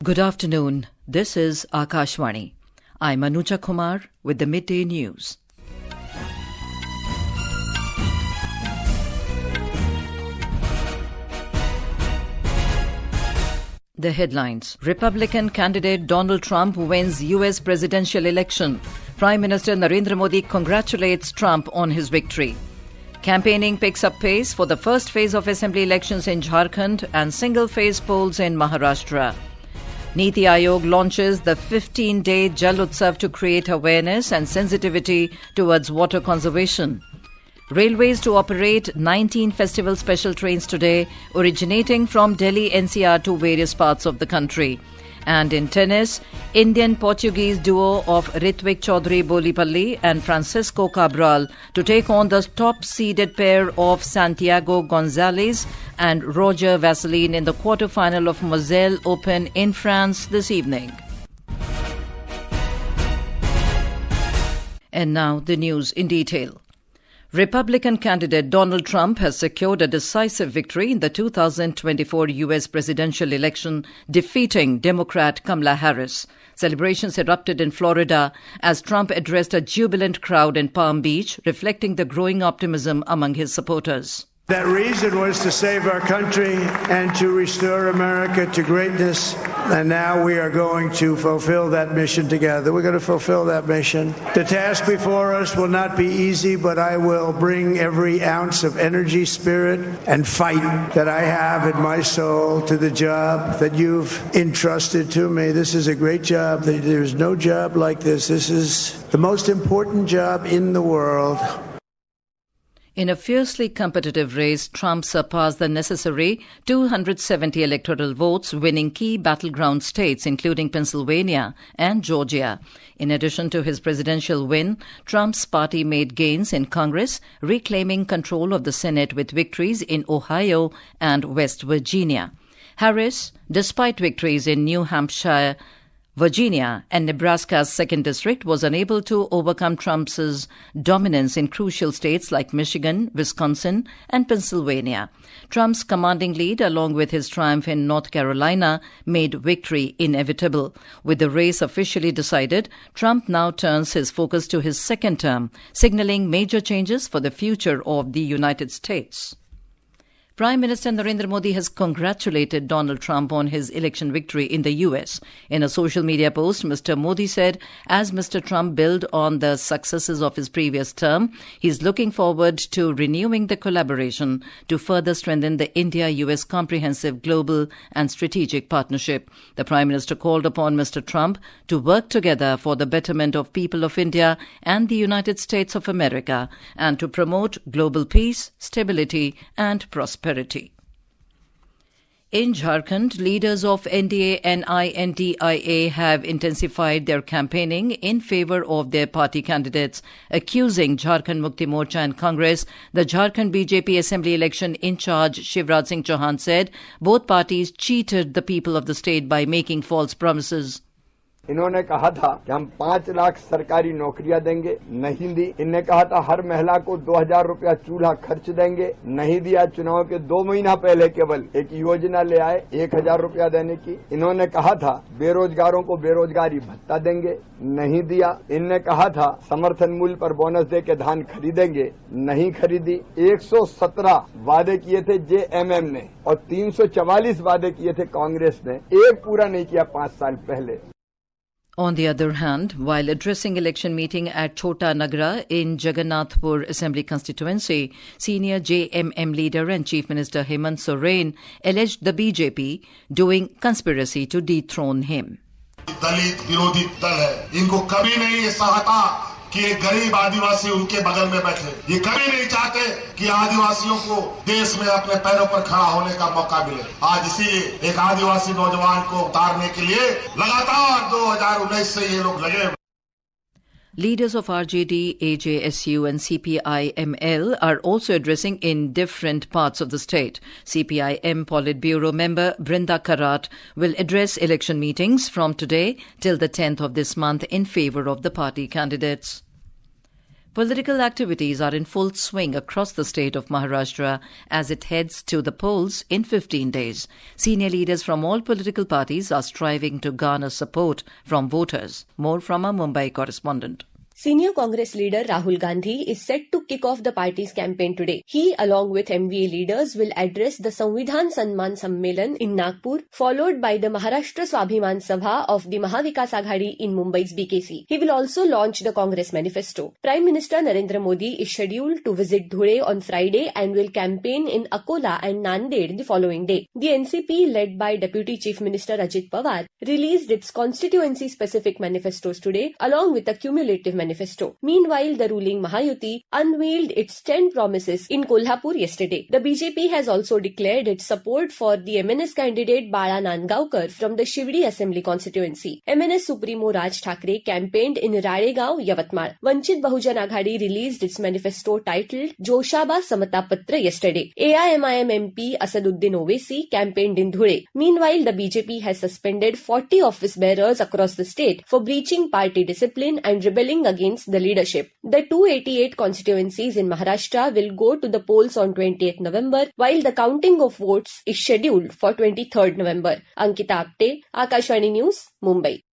Good afternoon. This is Akashvani. I'm Anuja Kumar with the midday news. The headlines. Republican candidate Donald Trump wins US presidential election. Prime Minister Narendra Modi congratulates Trump on his victory. Campaigning picks up pace for the first phase of assembly elections in Jharkhand and single-phase polls in Maharashtra. NITI Aayog launches the 15-day Jal Utsav to create awareness and sensitivity towards water conservation. Railways to operate 19 festival special trains today, originating from Delhi-NCR to various parts of the country. And in tennis, Indian-Portuguese duo of Rithvik Choudary Bollipalli and Francisco Cabral to take on the top-seeded pair of Santiago González and Roger-Vasselin in the quarterfinal of Moselle Open in France this evening. And now the news in detail. Republican candidate Donald Trump has secured a decisive victory in the 2024 U.S. presidential election, defeating Democrat Kamala Harris. Celebrations erupted in Florida as Trump addressed a jubilant crowd in Palm Beach, reflecting the growing optimism among his supporters. That reason was to save our country and to restore America to greatness. And now we are going to fulfill that mission together. We're going to fulfill that mission. The task before us will not be easy, but I will bring every ounce of energy, spirit, and fight that I have in my soul to the job that you've entrusted to me. This is a great job. There's no job like this. This is the most important job in the world. In a fiercely competitive race, Trump surpassed the necessary 270 electoral votes, winning key battleground states including Pennsylvania and Georgia. In addition to his presidential win, Trump's party made gains in Congress, reclaiming control of the Senate with victories in Ohio and West Virginia. Harris, despite victories in New Hampshire, Virginia and Nebraska's 2nd District, was unable to overcome Trump's dominance in crucial states like Michigan, Wisconsin, and Pennsylvania. Trump's commanding lead, along with his triumph in North Carolina, made victory inevitable. With the race officially decided, Trump now turns his focus to his second term, signaling major changes for the future of the United States. Prime Minister Narendra Modi has congratulated Donald Trump on his election victory in the U.S. In a social media post, Mr. Modi said, as Mr. Trump built on the successes of his previous term, he is looking forward to renewing the collaboration to further strengthen the India-U.S. comprehensive global and strategic partnership. The Prime Minister called upon Mr. Trump to work together for the betterment of people of India and the United States of America and to promote global peace, stability and prosperity. In Jharkhand, leaders of NDA and INDIA have intensified their campaigning in favour of their party candidates, accusing Jharkhand Mukti Morcha and Congress. The Jharkhand BJP Assembly election in charge, Shivraj Singh Chauhan, said both parties cheated the people of the state by making false promises. इन्होंने कहा था कि हम 5 लाख सरकारी नौकरियां देंगे, नहीं दी। इनने कहा था हर महिला को 2000 रुपया चूल्हा खर्च देंगे, नहीं दिया। चुनाव के 2 महीना पहले केवल एक योजना ले आए 1000 रुपया देने की। इन्होंने कहा था बेरोजगारों को बेरोजगारी भत्ता देंगे, नहीं दिया। इनने कहा था समर्थन मूल्य पर बोनस दे के धान खरीदेंगे, नहीं खरीदी। 117 वादे किए थे जेएमएम ने और 344 वादे किए थे कांग्रेस ने, एक पूरा नहीं किया 5 साल पहले। On the other hand, while addressing election meeting at Chota Nagra in Jagannathpur Assembly constituency, senior JMM leader and Chief Minister Hemant Soren alleged the BJP doing conspiracy to dethrone him. दलित विरोधी दल है, इनको कभी नहीं ये चाहता कि एक गरीब आदिवासी उनके बगल में बैठे। ये कभी नहीं चाहते कि आदिवासियों को देश में अपने पैरों पर खड़ा होने का मौका मिले। आज इसीलिए एक आदिवासी नौजवान को उतारने के लिए लगातार 2019 से ये लोग लगे। Leaders of RJD, AJSU and CPI-ML are also addressing in different parts of the state. CPI-M Politburo member Brinda Karat will address election meetings from today till the 10th of this month in favour of the party candidates. Political activities are in full swing across the state of Maharashtra as it heads to the polls in 15 days. Senior leaders from all political parties are striving to garner support from voters. More from our Mumbai correspondent. Senior Congress leader Rahul Gandhi is set to kick off the party's campaign today. He, along with MVA leaders, will address the Samvidhan Sanman Sammelan in Nagpur, followed by the Maharashtra Swabhiman Sabha of the Mahavikas Aghadi in Mumbai's BKC. He will also launch the Congress manifesto. Prime Minister Narendra Modi is scheduled to visit Dhule on Friday and will campaign in Akola and Nanded the following day. The NCP, led by Deputy Chief Minister Ajit Pawar, released its constituency-specific manifestos today, along with a cumulative manifesto. Meanwhile, the ruling Mahayuti unveiled its 10 promises in Kolhapur yesterday. The BJP has also declared its support for the MNS candidate Bala Nangaonkar from the Shivdi Assembly constituency. MNS Supremo Raj Thackeray campaigned in Radegaon, Yavatmal. Vanchit Bahujan Aghadi released its manifesto titled Joshaba Samata Patra yesterday. AIMIM MP Asaduddin Owaisi campaigned in Dhule. Meanwhile, the BJP has suspended 40 office bearers across the state for breaching party discipline and rebelling against the leadership. The 288 constituencies in Maharashtra will go to the polls on 28th November, while the counting of votes is scheduled for 23rd November. Ankita Apte, Akashvani News, Mumbai.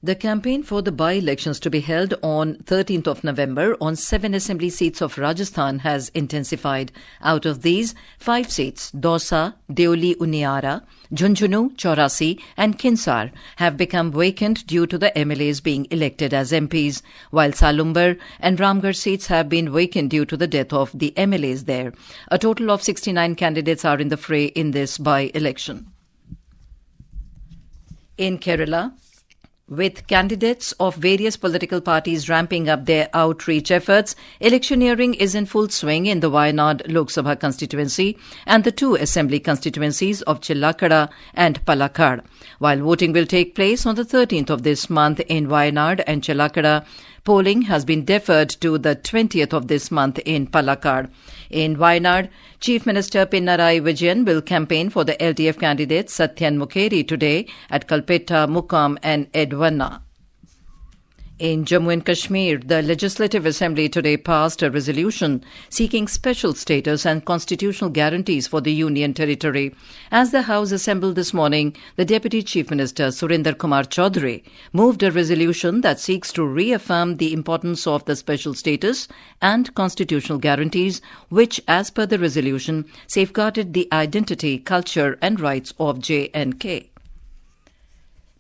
The campaign for the by-elections to be held on 13th of November on 7 assembly seats of Rajasthan has intensified. Out of these, 5 seats, Dausa, Deoli Uniara, Jhunjhunu, Chaurasi and Khinsar have become vacant due to the MLAs being elected as MPs, while Salumbar and Ramgarh seats have been vacant due to the death of the MLAs there. A total of 69 candidates are in the fray in this by-election. In Kerala, with candidates of various political parties ramping up their outreach efforts, electioneering is in full swing in the Wayanad Lok Sabha constituency and the 2 assembly constituencies of Chillakada and Palakkad. While voting will take place on the 13th of this month in Wayanad and Chillakada, polling has been deferred to the 20th of this month in Palakkad. In Wayanad, Chief Minister Pinarayi Vijayan will campaign for the LDF candidates Satyan Mukheri today at Kalpetta, Mukam and Edwanna. In Jammu and Kashmir, the Legislative Assembly today passed a resolution seeking special status and constitutional guarantees for the Union Territory. As the House assembled this morning, the Deputy Chief Minister Surinder Kumar Choudary moved a resolution that seeks to reaffirm the importance of the special status and constitutional guarantees, which, as per the resolution, safeguarded the identity, culture and rights of J&K.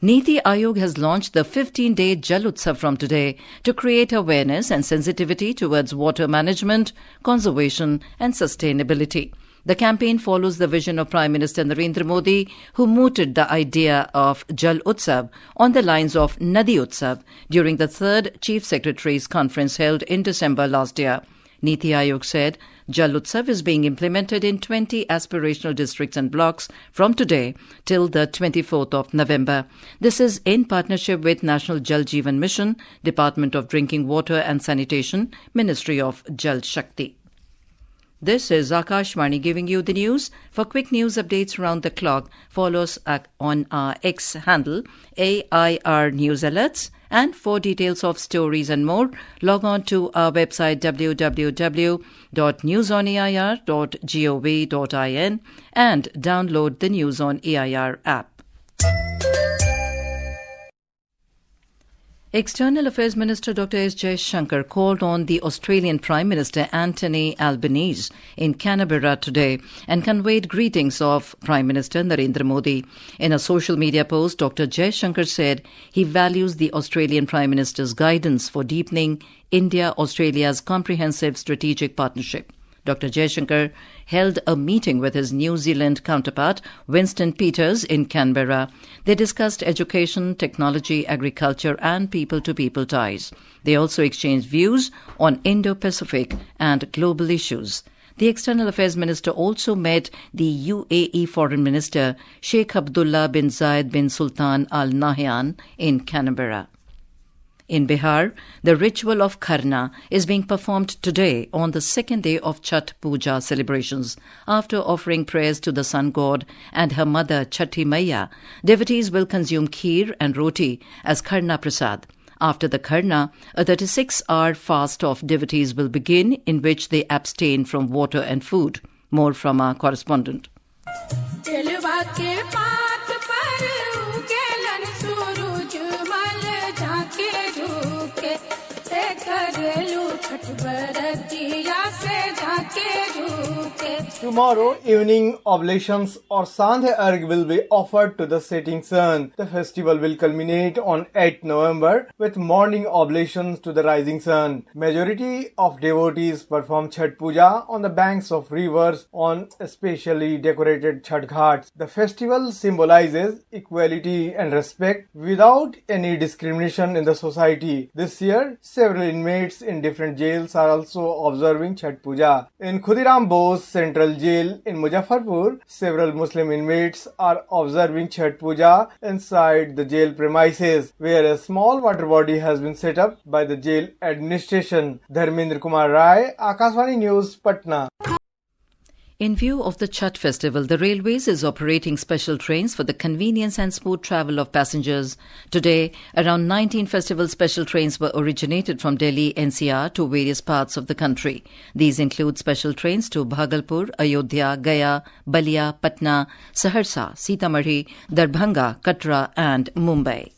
NITI Aayog has launched the 15-day Jal Utsav from today to create awareness and sensitivity towards water management, conservation and sustainability. The campaign follows the vision of Prime Minister Narendra Modi, who mooted the idea of Jal Utsav on the lines of Nadi Utsav during the 3rd Chief Secretaries' Conference held in December last year. NITI Aayog said Jal Utsav is being implemented in 20 aspirational districts and blocks from today till the 24th of November. This is in partnership with National Jal Jeevan Mission, Department of Drinking Water and Sanitation, Ministry of Jal Shakti. This is Akashvani giving you the news. For quick news updates around the clock, follow us on our X handle, AIR News Alerts. And for details of stories and more, log on to our website www.newsonair.gov.in and download the News on AIR app. External Affairs Minister Dr. S. Jaishankar called on the Australian Prime Minister Anthony Albanese in Canberra today and conveyed greetings of Prime Minister Narendra Modi. In a social media post, Dr. Jaishankar said he values the Australian Prime Minister's guidance for deepening India-Australia's comprehensive strategic partnership. Dr. Jaishankar held a meeting with his New Zealand counterpart, Winston Peters, in Canberra. They discussed education, technology, agriculture and people-to-people ties. They also exchanged views on Indo-Pacific and global issues. The External Affairs Minister also met the UAE Foreign Minister, Sheikh Abdullah bin Zayed bin Sultan Al Nahyan, in Canberra. In Bihar, the ritual of Kharna is being performed today on the 2nd day of Chhath Puja celebrations. After offering prayers to the sun god and her mother Chhathi Maiya, devotees will consume kheer and roti as Kharna Prasad. After the Kharna, a 36-hour fast of devotees will begin, in which they abstain from water and food. More from our correspondent. Tomorrow evening, oblations or Sandhya Arg will be offered to the setting sun. The festival will culminate on 8th November with morning oblations to the rising sun. Majority of devotees perform Chhat Puja on the banks of rivers on specially decorated Chhat Ghats. The festival symbolizes equality and respect without any discrimination in the society. This year, several inmates in different jails are also observing Chhat Puja. In Khudiram Bose Central Jail in Muzaffarpur, several Muslim inmates are observing Chhat Puja inside the jail premises, where a small water body has been set up by the jail administration. Dharmendra Kumar Rai, Akashvani News, Patna. In view of the Chhat festival, the Railways is operating special trains for the convenience and smooth travel of passengers. Today, around 19 festival special trains were originated from Delhi-NCR to various parts of the country. These include special trains to Bhagalpur, Ayodhya, Gaya, Balia, Patna, Saharsa, Sitamarhi, Darbhanga, Katra and Mumbai.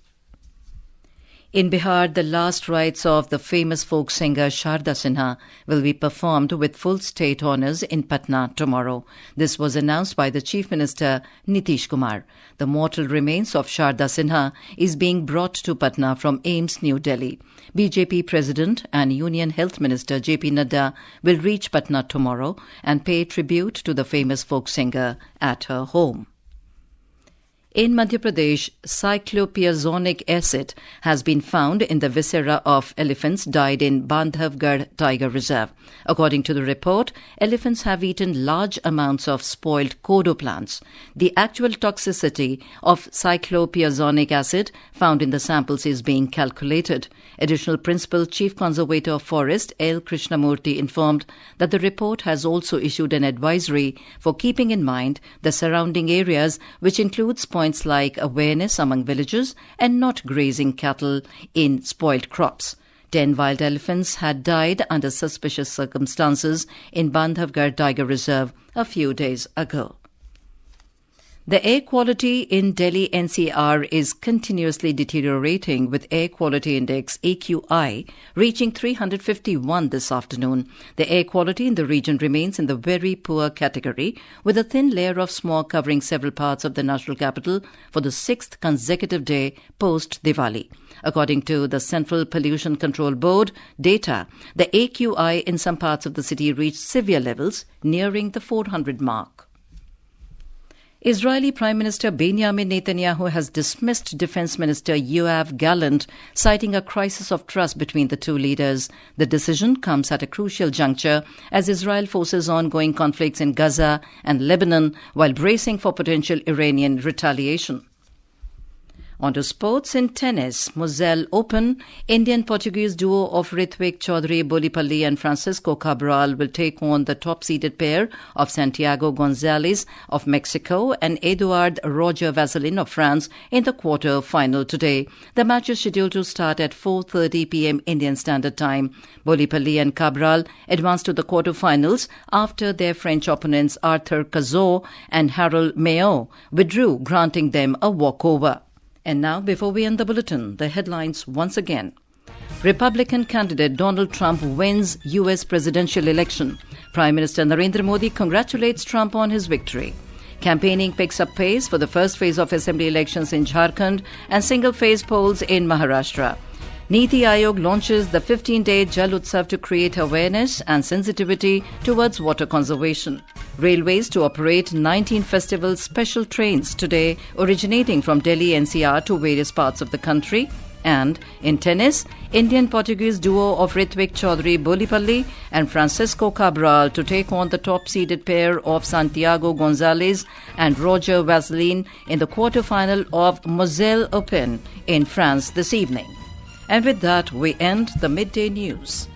In Bihar, the last rites of the famous folk singer Sharda Sinha will be performed with full state honours in Patna tomorrow. This was announced by the Chief Minister Nitish Kumar. The mortal remains of Sharda Sinha is being brought to Patna from AIIMS, New Delhi. BJP President and Union Health Minister JP Nadda will reach Patna tomorrow and pay tribute to the famous folk singer at her home. In Madhya Pradesh, cyclopyrazonic acid has been found in the viscera of elephants died in Bandhavgarh Tiger Reserve. According to the report, elephants have eaten large amounts of spoiled kodo plants. The actual toxicity of cyclopyrazonic acid found in the samples is being calculated. Additional Principal Chief Conservator of Forest L. Krishnamurthy informed that the report has also issued an advisory for keeping in mind the surrounding areas, which includes points like awareness among villagers and not grazing cattle in spoiled crops. 10 wild elephants had died under suspicious circumstances in Bandhavgarh Tiger Reserve a few days ago. The air quality in Delhi-NCR is continuously deteriorating, with air quality index AQI reaching 351 this afternoon. The air quality in the region remains in the very poor category, with a thin layer of smog covering several parts of the national capital for the 6th consecutive day post-Diwali. According to the Central Pollution Control Board data, the AQI in some parts of the city reached severe levels, nearing the 400 mark. Israeli Prime Minister Benjamin Netanyahu has dismissed Defense Minister Yoav Gallant, citing a crisis of trust between the two leaders. The decision comes at a crucial juncture as Israel faces ongoing conflicts in Gaza and Lebanon while bracing for potential Iranian retaliation. On to sports. In tennis, Moselle Open, Indian-Portuguese duo of Rithvik, Choudary, Bollipalli and Francisco Cabral will take on the top-seeded pair of Santiago González of Mexico and Eduard Roger-Vasselin of France in the quarter-final today. The match is scheduled to start at 4:30 p.m. Indian Standard Time. Bollipalli and Cabral advanced to the quarter-finals after their French opponents Arthur Cazaux and Harold Mayot withdrew, granting them a walkover. And now, before we end the bulletin, the headlines once again. Republican candidate Donald Trump wins U.S. presidential election. Prime Minister Narendra Modi congratulates Trump on his victory. Campaigning picks up pace for the first phase of assembly elections in Jharkhand and single-phase polls in Maharashtra. NITI Aayog launches the 15-day Jal Utsav to create awareness and sensitivity towards water conservation. Railways to operate 19 festival special trains today, originating from Delhi-NCR to various parts of the country. And in tennis, Indian-Portuguese duo of Rithvik, Choudary, Bollipalli and Francisco Cabral to take on the top-seeded pair of Santiago González and Roger-Vasselin in the quarter-final of Moselle Open in France this evening. And with that, we end the midday news.